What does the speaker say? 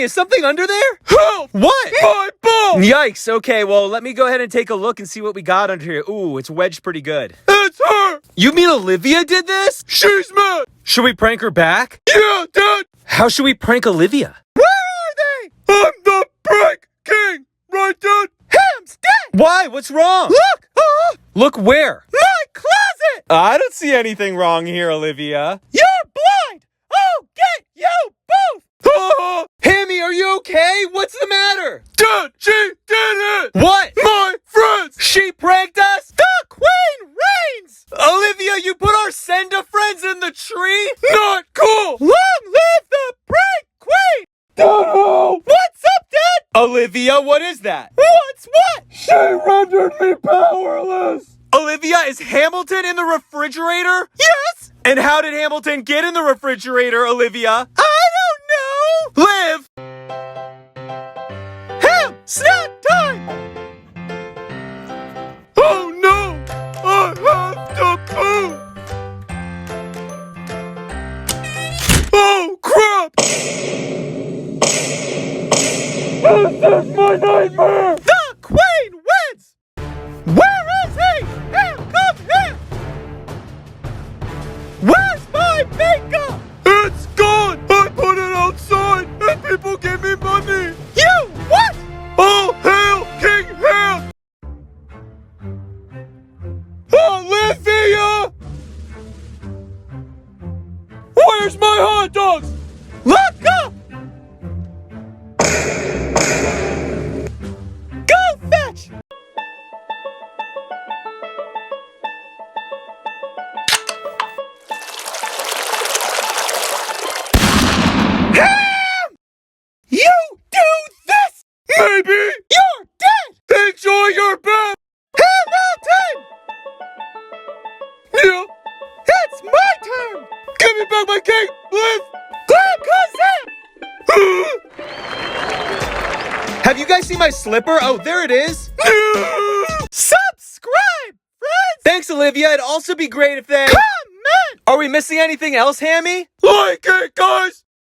is something under there? Help! What? My ball! Yikes. Okay, well, let me go ahead and take a look and see what we got under here. Ooh, it's wedged pretty good. It's her! You mean Olivia did this? She's mad! Should we prank her back? Yeah, Dad! How should we prank Olivia? Where are they? I'm the prank king! Right, Dad? Ham's dead! Why? What's wrong? Look! Look where? My closet! I don't see anything wrong here, Olivia. You're blind! I'll get you both! Hammy, are you okay? What's the matter? Dad, she did it! What? My friends! She pranked us? The queen reigns! Olivia, you put our send-a-friends in the tree? Not cool! Long live the prank queen! Dad! What's up, Dad? Olivia, what is that? What's what? She rendered me powerless! Olivia, is Hamilton in the refrigerator? Yes! And how did Hamilton get in the refrigerator, Olivia? I don't know! Liv! Ham! Snack time! Oh no! I have to poo! Oh crap! This is my nightmare! The queen wins! Where is he? Ham, come here! Where's my makeup? It's gone! I put it outside and people give me money! You what? All hail King Ham! Olivia! Where's my hot dogs? Look up! Go fetch! Ham! You do this! Maybe! You're dead! Enjoy your bath! Hamilton! Yeah? It's my turn! Give me back my cake, Liv! Have you guys seen my slipper? Oh, there it is. Subscribe, friends! Thanks, Olivia. It'd also be great if they... Comment! Are we missing anything else, Hammy? Like it, guys!